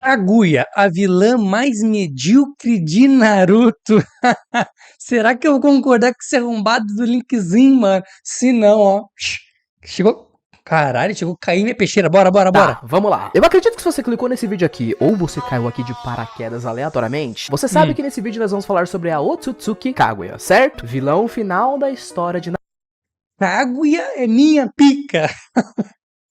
Kaguya, a vilã mais medíocre de Naruto. Será que eu vou concordar com esse arrombado do Linkzinho, mano? Se não, ó. Chegou. Caralho, chegou a cair minha peixeira. Bora. Tá, vamos lá. Eu acredito que se você clicou nesse vídeo aqui, ou você caiu aqui de paraquedas aleatoriamente, você sabe que nesse vídeo nós vamos falar sobre a Otsutsuki Kaguya, certo? Vilão final da história de Kaguya é minha pica.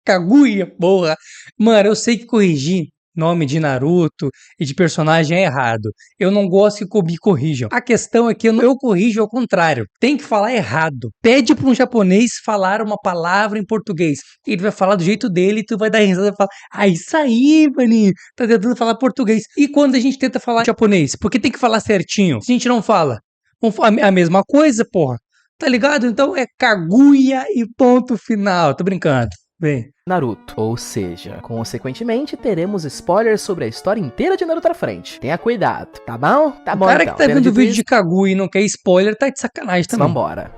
Kaguya, porra. Mano, eu sei que corrigir nome de Naruto e de personagem é errado. Eu não gosto que me corrijam. A questão é que eu corrijo ao contrário. Tem que falar errado. Pede para um japonês falar uma palavra em português. Ele vai falar do jeito dele e tu vai dar risada e falar: ah, isso aí, maninho. Tá tentando falar português. E quando a gente tenta falar japonês? Porque tem que falar certinho. Se a gente não fala, a mesma coisa, porra. Tá ligado? Então é Kaguya e ponto final. Tô brincando. Bem. Naruto, ou seja, consequentemente teremos spoilers sobre a história inteira de Naruto à frente. Tenha cuidado, tá bom? Tá bom, o cara então. Que tá vendo o vídeo de Kaguya e não quer spoiler, tá de sacanagem também. Vambora.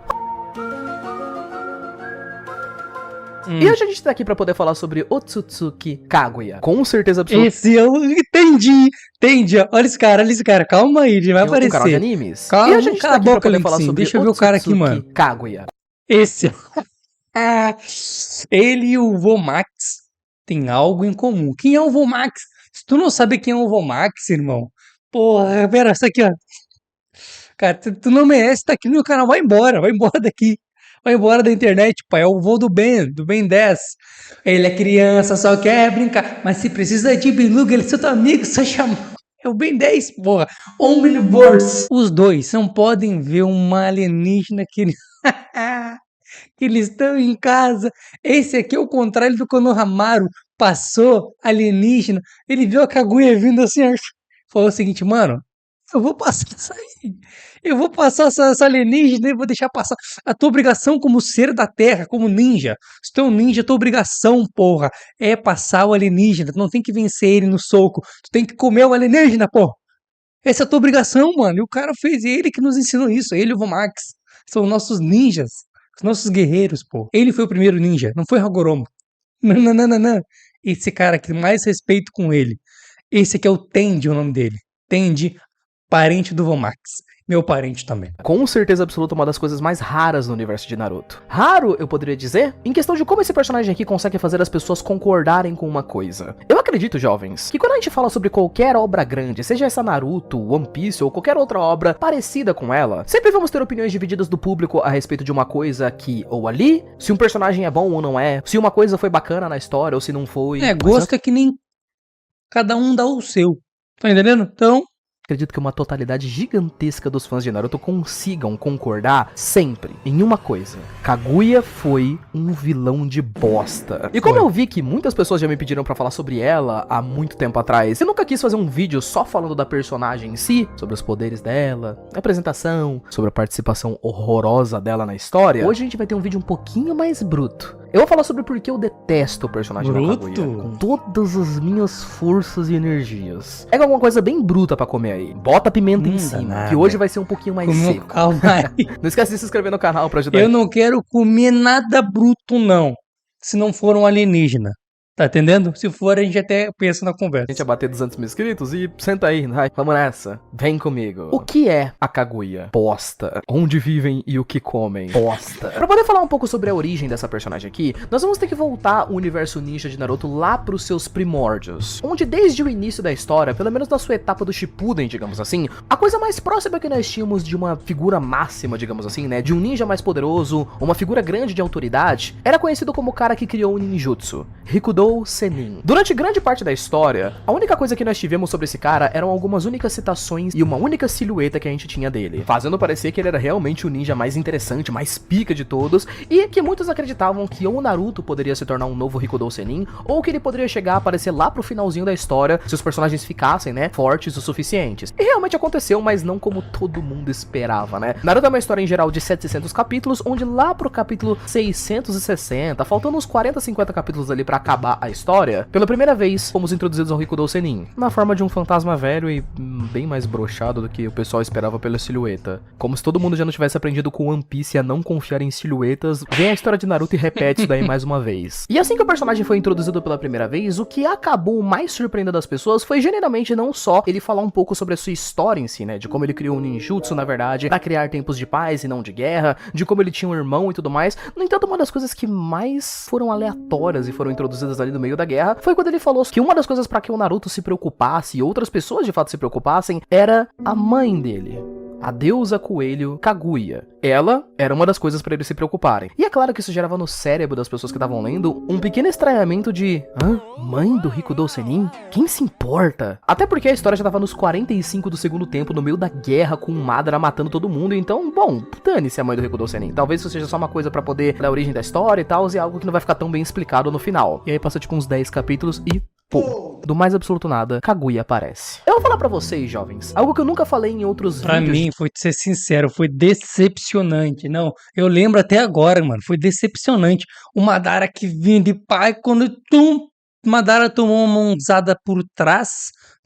E hoje a gente tá aqui pra poder falar sobre Otsutsuki Kaguya. Com certeza absoluta. Esse eu entendi. Olha esse cara. Calma aí, ele vai aparecer. Um canal de animes. Calma, e a gente tá aqui pra poder falar sobre Deixa eu ver o cara aqui, mano. Kaguya. Esse. Ele e o Vomax têm algo em comum. Quem é o Vomax? Se tu não sabe quem é o Vomax, irmão, porra, pera, isso aqui, ó. Cara, tu não merece estar aqui no meu canal. Vai embora daqui. Vai embora da internet, pai. É o vô do Ben 10. Ele é criança, só quer brincar. Mas se precisa de beluga, ele é seu amigo, só chama. É o Ben 10, porra. Omniverse. Os dois não podem ver uma alienígena que eles estão em casa. Esse aqui é o contrário do Konohamaru. Passou alienígena. Ele viu a Kaguya vindo assim. Falou o seguinte, mano. Eu vou passar isso aí. Eu vou passar essa alienígena e vou deixar passar. A tua obrigação como ser da Terra, como ninja. Se tu é um ninja, a tua obrigação, porra, é passar o alienígena. Tu não tem que vencer ele no soco. Tu tem que comer o alienígena, porra. Essa é a tua obrigação, mano. E o cara fez, ele que nos ensinou isso. Ele e o Vomax. São nossos ninjas. Os nossos guerreiros, pô. Ele foi o primeiro ninja, não foi Hagoromo. Não. Esse cara aqui, mais respeito com ele. Esse aqui é o Tendi, o nome dele. Tendi, parente do Vomax. Meu parente também. Com certeza absoluta, uma das coisas mais raras no universo de Naruto. Raro, eu poderia dizer, em questão de como esse personagem aqui consegue fazer as pessoas concordarem com uma coisa. Eu acredito, jovens, que quando a gente fala sobre qualquer obra grande, seja essa Naruto, One Piece ou qualquer outra obra parecida com ela, sempre vamos ter opiniões divididas do público a respeito de uma coisa aqui ou ali, se um personagem é bom ou não é, se uma coisa foi bacana na história ou se não foi. Gosto é que nem cada um dá o seu. Tá entendendo? Então... acredito que uma totalidade gigantesca dos fãs de Naruto consigam concordar sempre em uma coisa: Kaguya foi um vilão de bosta. E como eu vi que muitas pessoas já me pediram pra falar sobre ela há muito tempo atrás, eu nunca quis fazer um vídeo só falando da personagem em si, sobre os poderes dela, a apresentação, sobre a participação horrorosa dela na história. Hoje a gente vai ter um vídeo um pouquinho mais bruto. Eu vou falar sobre por que eu detesto o personagem da Kaguya com todas as minhas forças e energias. É alguma coisa bem bruta pra comer aí. Bota pimenta em cima, nada. Que hoje vai ser um pouquinho mais seco. Calma aí. Não esquece de se inscrever no canal pra ajudar. Eu não quero comer nada bruto, não. Se não for um alienígena. Tá entendendo? Se for, a gente até pensa na conversa. A gente vai bater 200 mil inscritos e senta aí, vai, vamos nessa. Vem comigo. O que é a Kaguya? Bosta. Onde vivem e o que comem? Bosta. Pra poder falar um pouco sobre a origem dessa personagem aqui, nós vamos ter que voltar o universo ninja de Naruto lá pros seus primórdios. Onde desde o início da história, pelo menos na sua etapa do Shippuden, digamos assim, a coisa mais próxima que nós tínhamos de uma figura máxima, digamos assim, né, de um ninja mais poderoso, uma figura grande de autoridade, era conhecido como o cara que criou o ninjutsu, Rikudo Sennin. Durante grande parte da história, a única coisa que nós tivemos sobre esse cara eram algumas únicas citações e uma única silhueta que a gente tinha dele, fazendo parecer que ele era realmente o ninja mais interessante, mais pica de todos, e que muitos acreditavam que ou o Naruto poderia se tornar um novo Rikudo Sennin, ou que ele poderia chegar a aparecer lá pro finalzinho da história, se os personagens ficassem, né, fortes o suficientes. E realmente aconteceu, mas não como todo mundo esperava, né? Naruto é uma história em geral de 700 capítulos, onde lá pro capítulo 660, faltando uns 40, 50 capítulos ali pra acabar começar a história, pela primeira vez fomos introduzidos ao Rikudo Senin, na forma de um fantasma velho e bem mais broxado do que o pessoal esperava pela silhueta. Como se todo mundo já não tivesse aprendido com One Piece a não confiar em silhuetas, vem a história de Naruto e repete isso daí mais uma vez. E assim que o personagem foi introduzido pela primeira vez, o que acabou mais surpreendendo as pessoas foi generalmente não só ele falar um pouco sobre a sua história em si, né, de como ele criou o ninjutsu, na verdade, pra criar tempos de paz e não de guerra, de como ele tinha um irmão e tudo mais. No entanto, uma das coisas que mais foram aleatórias e foram introduzidas ali no meio da guerra foi quando ele falou que uma das coisas pra que o Naruto se preocupasse e outras pessoas de fato se preocupassem era a mãe dele, a deusa coelho Kaguya. Ela era uma das coisas pra eles se preocuparem. E é claro que isso gerava no cérebro das pessoas que estavam lendo um pequeno estranhamento de: hã? Mãe do Rikudo Senin? Quem se importa? Até porque a história já tava nos 45 do segundo tempo, no meio da guerra, com o Madara matando todo mundo. Então, bom, dane-se a mãe do Rikudo Senin. Talvez isso seja só uma coisa pra poder dar a origem da história e tal, e algo que não vai ficar tão bem explicado no final. E aí passa tipo uns 10 capítulos e pô, do mais absoluto nada, Kaguya aparece. Eu vou falar pra vocês, jovens, algo que eu nunca falei em outros Pra vídeos. mim, foi, de ser sincero, foi decepcionante. Não, eu lembro até agora, mano, foi decepcionante. O Madara que vinha de pai, quando o Madara tomou uma mãozada por trás,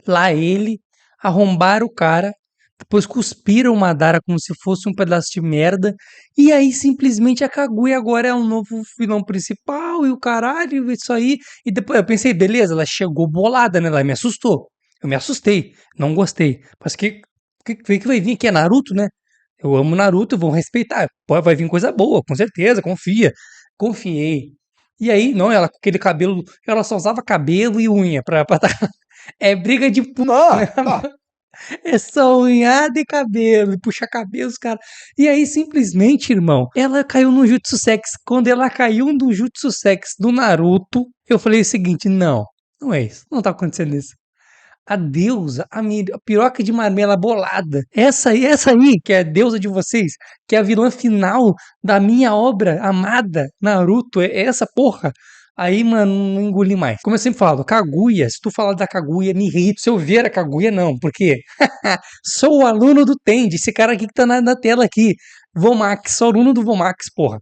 lá ele, arrombaram o cara, depois cuspiram o Madara como se fosse um pedaço de merda, e aí simplesmente a Kaguya agora é um novo vilão principal, e o caralho, isso aí. E depois eu pensei, beleza, ela chegou bolada, né? Ela me assustou. Eu me assustei, não gostei. Mas que vai vir aqui? É Naruto, né? Eu amo Naruto, vou respeitar. Pô, vai vir coisa boa, com certeza, confia. Confiei. E aí, não, ela com aquele cabelo, ela só usava cabelo e unha pra É briga de puta, né? É só unhada e cabelo, e puxa cabelo, os caras. E aí, simplesmente, irmão, ela caiu no Jutsu Sex. Quando ela caiu no Jutsu Sex do Naruto, eu falei o seguinte: não, não é isso. Não tá acontecendo isso. A deusa, a piroca de marmela bolada. Essa aí, que é a deusa de vocês, que é a vilã final da minha obra amada, Naruto, é essa porra. Aí, mano, não engoli mais. Como eu sempre falo, Kaguya, se tu falar da Kaguya, me irrita. Se eu ver a Kaguya, não. Por quê? Sou o aluno do Tendi, esse cara aqui que tá na tela aqui. Vomax, sou aluno do Vomax, porra.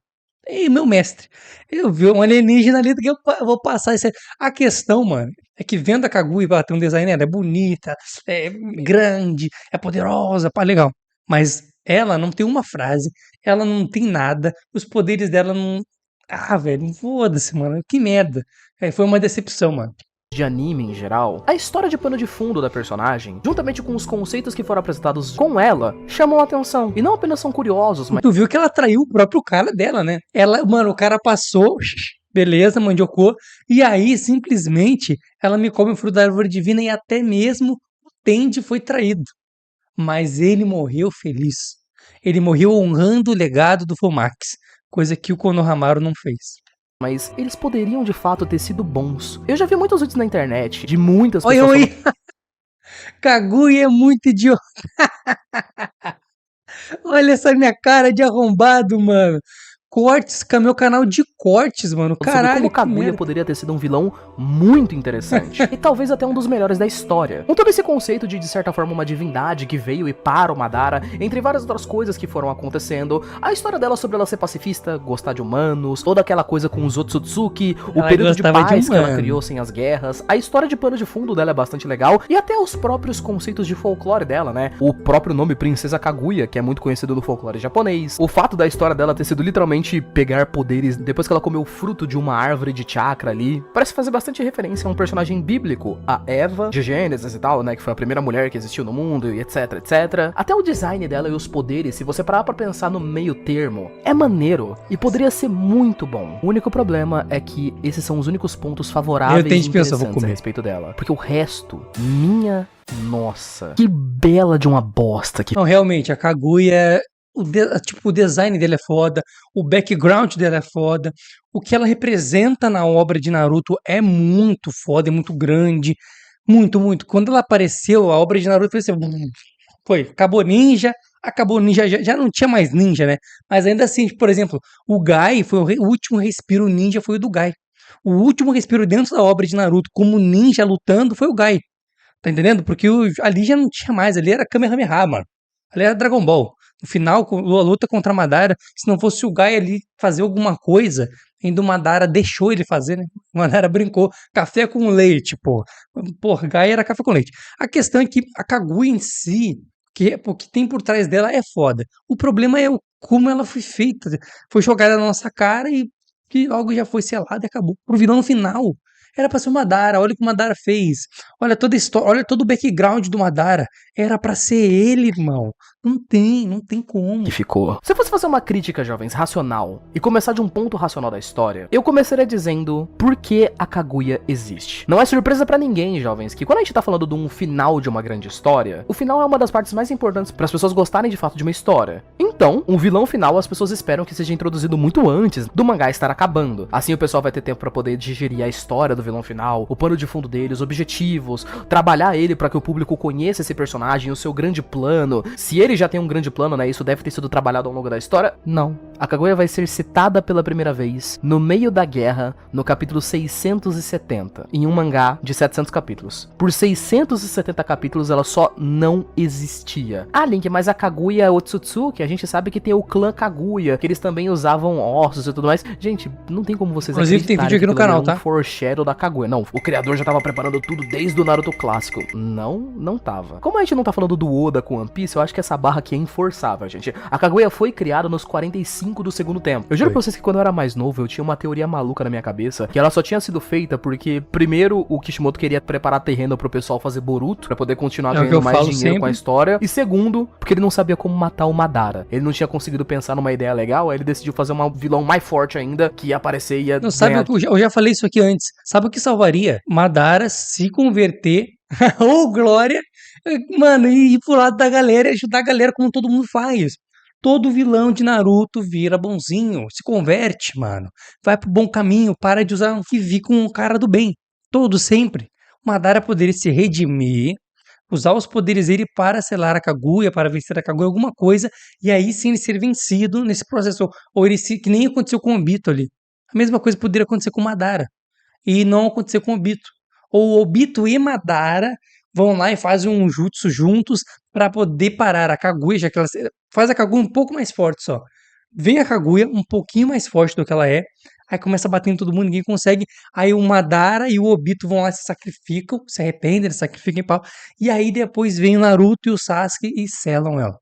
Ei, meu mestre, eu vi um alienígena ali que eu vou passar isso aí. A questão, mano, é que vendo a Kaguya, ela tem um design, ela é bonita, é grande, é poderosa, pá, legal. Mas ela não tem uma frase, ela não tem nada, os poderes dela não. Ah, velho, foda-se, mano, que merda. É, foi uma decepção, mano. De anime em geral, a história de pano de fundo da personagem, juntamente com os conceitos que foram apresentados com ela, chamam a atenção. E não apenas são curiosos, mas Tu viu que ela traiu o próprio cara dela, né? Ela, mano, o cara passou, beleza, mandiocou, e aí simplesmente ela me come o fruto da árvore divina e até mesmo o Tendi foi traído. Mas ele morreu feliz. Ele morreu honrando o legado do Fumax, coisa que o Konohamaru não fez. eles poderiam de fato ter sido bons. Eu já vi muitos vídeos na internet de muitas Oi, pessoas oi! Kaguya é muito idiota. Olha essa minha cara de arrombado, mano. Cortes, com meu canal de cortes, mano. sobre Caralho, como que Kaguya merda. poderia ter sido um vilão muito interessante. E talvez até um dos melhores da história. Com todo esse conceito de certa forma, uma divindade que veio e para o Madara, entre várias outras coisas que foram acontecendo, a história dela sobre ela ser pacifista, gostar de humanos, toda aquela coisa com os Otsutsuki, o Ela período de gostava de paz que ela humano. criou sem as guerras, a história de pano de fundo dela é bastante legal, e até os próprios conceitos de folclore dela, né? O próprio nome Princesa Kaguya, que é muito conhecido no folclore japonês, o fato da história dela ter sido literalmente pegar poderes depois que ela comeu o fruto de uma árvore de chakra ali, parece fazer bastante referência a um personagem bíblico, a Eva de Gênesis e tal, né, que foi a primeira mulher que existiu no mundo e etc, etc. Até o design dela e os poderes, se você parar pra pensar no meio termo, é maneiro e poderia ser muito bom. O único problema é que esses são os únicos pontos favoráveis Eu tenho e de pensar, vou interessantes a comer. respeito dela, porque o resto, minha nossa, que bela de uma bosta que Não, realmente, a Kaguya, tipo, o design dele é foda, o background dela é foda, o que ela representa na obra de Naruto é muito foda, é muito grande, muito, muito. Quando ela apareceu, a obra de Naruto foi assim, foi, acabou ninja, já não tinha mais ninja, né? Mas ainda assim, por exemplo, o Gai foi o último respiro ninja foi o do Gai. O último respiro dentro da obra de Naruto como ninja lutando foi o Gai. Tá entendendo? Porque ali já não tinha mais, ali era Kamehameha, mano. Ali era Dragon Ball. No final, a luta contra a Madara, se não fosse o Guy ali fazer alguma coisa, ainda o Madara deixou ele fazer, né? O Madara brincou, café com leite, pô. Porra, Guy era café com leite. A questão é que a Kaguya em si, o que tem por trás dela é foda. O problema é como ela foi feita. Foi jogada na nossa cara e que logo já foi selada e acabou. Pro vilão no final. Era pra ser o Madara, olha o que o Madara fez. Olha toda a história, olha todo o background do Madara. Era pra ser ele, irmão. Não tem como. Que ficou. Se eu fosse fazer uma crítica, jovens, racional, e começar de um ponto racional da história, eu começaria dizendo por que a Kaguya existe. Não é surpresa pra ninguém, jovens, que quando a gente tá falando de um final de uma grande história, o final é uma das partes mais importantes para as pessoas gostarem de fato de uma história. Então, um vilão final as pessoas esperam que seja introduzido muito antes do mangá estar acabando. Assim o pessoal vai ter tempo pra poder digerir a história do vilão final, o pano de fundo dele, os objetivos, trabalhar ele pra que o público conheça esse personagem, o seu grande plano. Se ele já tem um grande plano, né, isso deve ter sido trabalhado ao longo da história. Não. A Kaguya vai ser citada pela primeira vez no meio da guerra, no capítulo 670, em um mangá de 700 capítulos. Por 670 capítulos ela só não existia. Ah, Link, mas a Kaguya Otsutsuki, a gente sabe que tem o clã Kaguya, que eles também usavam ossos e tudo mais. Gente, não tem como vocês Inclusive tem vídeo aqui no canal, tá? Foreshadow da Kaguya. Não, o criador já tava preparando tudo desde o Naruto clássico. Não tava. Como a gente não tá falando do Oda com One Piece, eu acho que essa barra aqui é inforçável, gente. A Kaguya foi criada nos 45 do segundo tempo. Eu juro pra vocês que quando eu era mais novo, eu tinha uma teoria maluca na minha cabeça, que ela só tinha sido feita porque, primeiro, o Kishimoto queria preparar terreno pro pessoal fazer Boruto, pra poder continuar ganhando mais dinheiro sempre com a história. E segundo, porque ele não sabia como matar o Madara. Ele não tinha conseguido pensar numa ideia legal, aí ele decidiu fazer um vilão mais forte ainda, que ia aparecer e ia não sabe, eu já falei isso aqui antes. Sabe o que salvaria? Madara se converter, ou Glória, mano, e ir pro lado da galera e ajudar a galera como todo mundo faz. Todo vilão de Naruto vira bonzinho, se converte, mano. Vai pro bom caminho, para de usar um Kivi com o cara do bem. Todo, sempre. O Madara poderia se redimir, usar os poderes dele para selar a Kaguya, para vencer a Kaguya, alguma coisa, e aí sim ele ser vencido nesse processo. Ou ele se, que nem aconteceu com o Obito ali. A mesma coisa poderia acontecer com o Madara. E não acontecer com o Obito. Ou o Obito e Madara vão lá e fazem um jutsu juntos para poder parar a Kaguya, já que ela faz a Kaguya um pouco mais forte só. Vem a Kaguya um pouquinho mais forte do que ela é, aí começa a bater em todo mundo, ninguém consegue, aí o Madara e o Obito vão lá e se sacrificam, se arrependem, se sacrificam e pau, e aí depois vem o Naruto e o Sasuke e selam ela.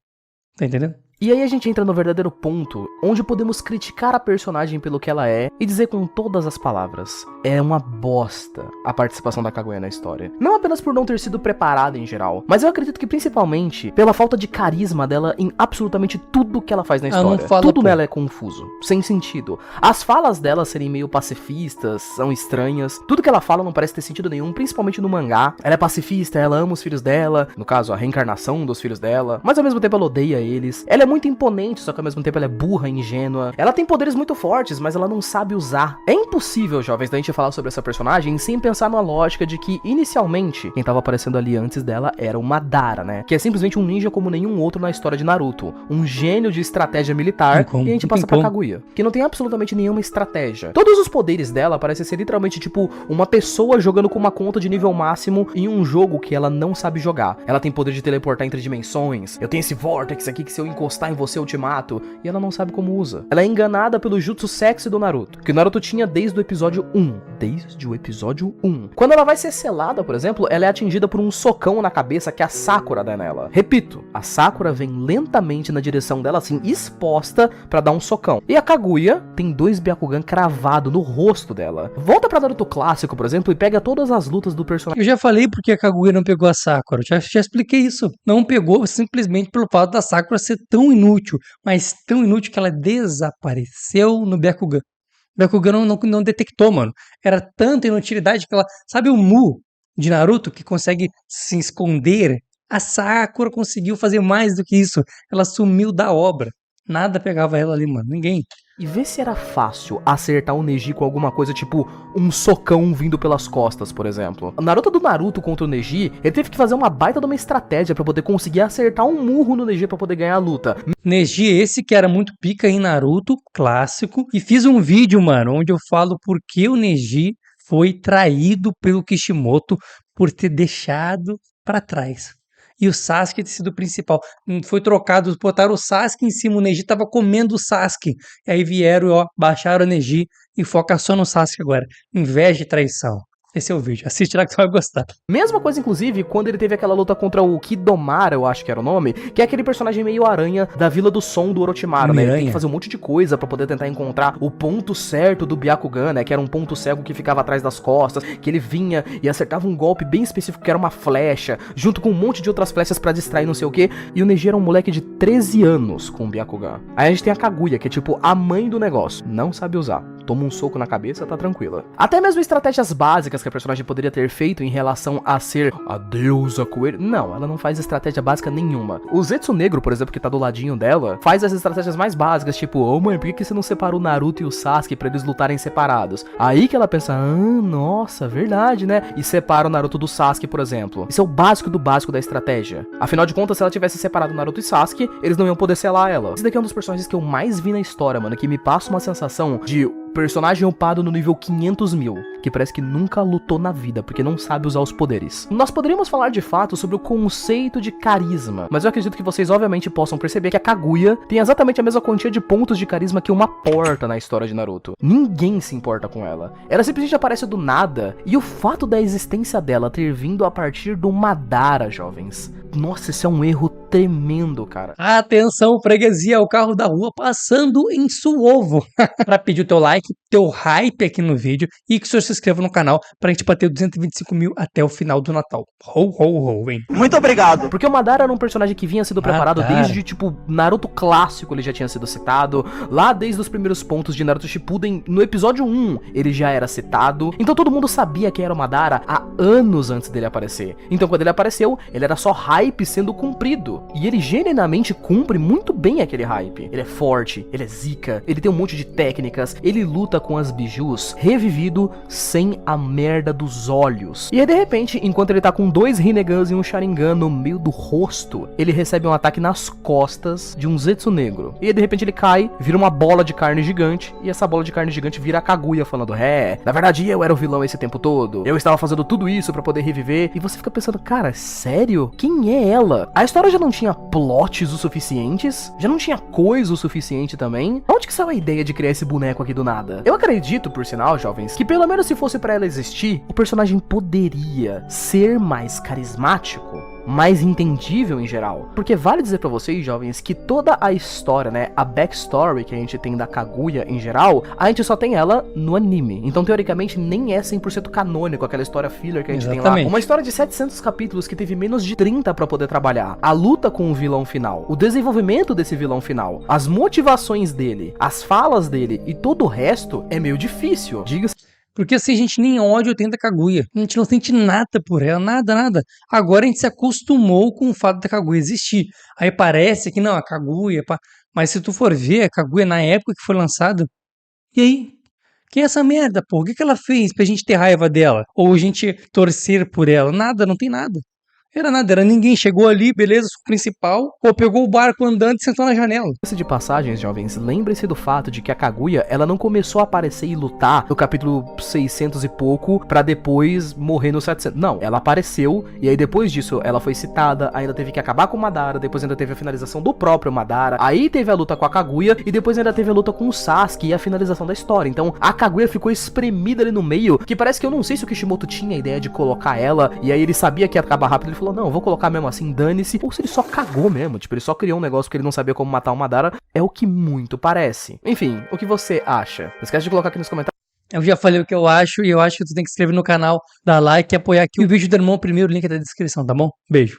Tá entendendo? E aí a gente entra no verdadeiro ponto, onde podemos criticar a personagem pelo que ela é e dizer com todas as palavras: é uma bosta a participação da Kaguya na história. Não apenas por não ter sido preparada em geral, mas eu acredito que principalmente pela falta de carisma dela em absolutamente tudo que ela faz na história. Tudo nela é confuso, sem sentido. As falas dela serem meio pacifistas, são estranhas. Tudo que ela fala não parece ter sentido nenhum, principalmente no mangá. Ela é pacifista, ela ama os filhos dela, no caso a reencarnação dos filhos dela, mas ao mesmo tempo ela odeia eles. Ela é muito imponente, só que ao mesmo tempo ela é burra, ingênua. Ela tem poderes muito fortes, mas ela não sabe usar. É impossível, jovens, da gente falar sobre essa personagem sem pensar numa lógica de que, inicialmente, quem tava aparecendo ali antes dela era o Madara, né? Que é simplesmente um ninja como nenhum outro na história de Naruto. Um gênio de estratégia militar. E a gente passa pra Kaguya, que não tem absolutamente nenhuma estratégia. Todos os poderes dela parecem ser literalmente tipo uma pessoa jogando com uma conta de nível máximo em um jogo que ela não sabe jogar. Ela tem poder de teleportar entre dimensões. Eu tenho esse Vortex aqui que se eu encostar em você eu te mato, e ela não sabe como usa. Ela é enganada pelo jutsu sexy do Naruto, que o Naruto tinha desde o episódio 1. Desde o episódio 1. Quando ela vai ser selada, por exemplo, ela é atingida por um socão na cabeça que a Sakura dá nela. Repito, a Sakura vem lentamente na direção dela, assim, exposta pra dar um socão. E a Kaguya tem 2 Byakugan cravado no rosto dela. Volta pra Naruto clássico, por exemplo, e pega todas as lutas do personagem. Eu já falei porque a Kaguya não pegou a Sakura, já expliquei isso. Não pegou simplesmente pelo fato da Sakura ser tão inútil, mas tão inútil que ela desapareceu no Byakugan. O Byakugan não detectou, mano. Era tanta inutilidade que ela... Sabe o Mu de Naruto que consegue se esconder? A Sakura conseguiu fazer mais do que isso. Ela sumiu da obra. Nada pegava ela ali, mano. Ninguém. E vê se era fácil acertar o Neji com alguma coisa tipo um socão vindo pelas costas, por exemplo. A Naruto do Naruto contra o Neji, ele teve que fazer uma baita de uma estratégia pra poder conseguir acertar um murro no Neji pra poder ganhar a luta. Neji esse que era muito pica em Naruto, clássico. E fiz um vídeo, mano, onde eu falo por que o Neji foi traído pelo Kishimoto por ter deixado pra trás. e o Sasuke ter sido o principal. Foi trocado, botaram o Sasuke em cima, o Neji tava comendo o Sasuke. E aí vieram, ó, baixaram o Neji e foca só no Sasuke agora. Inveja e traição. Esse é o vídeo. Assiste lá que tu vai gostar. Mesma coisa, inclusive, quando ele teve aquela luta contra o Kidomara, eu acho que era o nome, que é aquele personagem meio aranha da Vila do Som do Orochimaru, né? Ele tem que fazer um monte de coisa pra poder tentar encontrar o ponto certo do Byakugan, né? Que era um ponto cego que ficava atrás das costas, que ele vinha e acertava um golpe bem específico, que era uma flecha, junto com um monte de outras flechas pra distrair não sei o quê. E o Neji era um moleque de 13 anos com o Byakugan. Aí a gente tem a Kaguya, que é tipo a mãe do negócio. Não sabe usar. Toma um soco na cabeça, tá tranquila. Até mesmo estratégias básicas que a personagem poderia ter feito em relação a ser a deusa coelho. Não, ela não faz estratégia básica nenhuma. O Zetsu Negro, por exemplo, que tá do ladinho dela, faz as estratégias mais básicas, tipo, ô mãe, por que você não separou o Naruto e o Sasuke pra eles lutarem separados? Aí que ela pensa, nossa, verdade, né? E separa o Naruto do Sasuke, por exemplo. Isso é o básico do básico da estratégia. Afinal de contas, se ela tivesse separado o Naruto e Sasuke, eles não iam poder selar ela. Esse daqui é um dos personagens que eu mais vi na história, mano, que me passa uma sensação de personagem upado no nível 500.000, que parece que nunca lutou na vida, porque não sabe usar os poderes. Nós poderíamos falar de fato sobre o conceito de carisma, mas eu acredito que vocês obviamente possam perceber que a Kaguya tem exatamente a mesma quantia de pontos de carisma que uma porta na história de Naruto. Ninguém se importa com ela. Ela simplesmente aparece do nada, e o fato da existência dela ter vindo a partir do Madara, jovens. Nossa, isso é um erro tremendo, cara. Atenção, freguesia, o carro da rua passando em Suovo. Pra pedir o teu like, teu hype aqui no vídeo e que o senhor se inscreva no canal pra gente bater 225 mil até o final do Natal. Ho, ho, ho, hein? Muito obrigado. Porque o Madara era um personagem que vinha sendo preparado desde, tipo, Naruto clássico, ele já tinha sido citado. Lá desde os primeiros pontos de Naruto Shippuden, no episódio 1, ele já era citado. Então todo mundo sabia quem era o Madara há anos antes dele aparecer. Então quando ele apareceu, ele era só hype sendo cumprido. E ele genuinamente cumpre muito bem aquele hype. Ele é forte, ele é zica, ele tem um monte de técnicas, ele luta com as bijus, revivido sem a merda dos olhos. E aí de repente, enquanto ele tá com 2 Rinegans e um Sharingan no meio do rosto, ele recebe um ataque nas costas de um Zetsu Negro. E aí de repente ele cai, vira uma bola de carne gigante, e essa bola de carne gigante vira a Kaguya falando, na verdade eu era o vilão esse tempo todo, eu estava fazendo tudo isso pra poder reviver. E você fica pensando, cara, sério? Quem é ela? A história já não tinha plots o suficientes? Já não tinha coisa o suficiente também? Onde que saiu a ideia de criar esse boneco aqui do nada? Eu acredito, por sinal, jovens, que pelo menos se fosse pra ela existir, o personagem poderia ser mais carismático, mais entendível em geral. Porque vale dizer pra vocês, jovens, que toda a história, né, a backstory que a gente tem da Kaguya em geral, a gente só tem ela no anime. Então, teoricamente, nem é 100% canônico aquela história filler que a gente tem lá. Uma história de 700 capítulos que teve menos de 30 pra poder trabalhar. A luta com o vilão final, o desenvolvimento desse vilão final, as motivações dele, as falas dele e todo o resto é meio difícil. Diga-se. Porque assim, a gente nem ódio tem da Kaguya. A gente não sente nada por ela, nada. Agora a gente se acostumou com o fato da Kaguya existir. Aí parece que não, a Kaguya... Mas se tu for ver, a Kaguya na época que foi lançada... E aí? Quem é essa merda, pô? O que ela fez pra gente ter raiva dela? Ou a gente torcer por ela? Nada, não tem nada. Era nada, era ninguém. Chegou ali, beleza, o principal, ou pegou o barco andando e sentou na janela. De passagens, jovens, lembre-se do fato de que a Kaguya, ela não começou a aparecer e lutar no capítulo 600 e pouco, pra depois morrer no 700. Não, ela apareceu, e aí depois disso, ela foi citada, ainda teve que acabar com o Madara, depois ainda teve a finalização do próprio Madara, aí teve a luta com a Kaguya, e depois ainda teve a luta com o Sasuke e a finalização da história. Então, a Kaguya ficou espremida ali no meio, que parece que eu não sei se o Kishimoto tinha a ideia de colocar ela, e aí ele sabia que ia acabar rápido, ele falou, não, eu vou colocar mesmo assim, dane-se. Ou se ele só cagou mesmo, tipo, ele só criou um negócio que ele não sabia como matar o Madara, é o que muito parece. Enfim, o que você acha? Não esquece de colocar aqui nos comentários. Eu já falei o que eu acho, e eu acho que tu tem que se inscrever no canal, dar like e apoiar aqui o vídeo do irmão primeiro, link da descrição, tá bom? Beijo.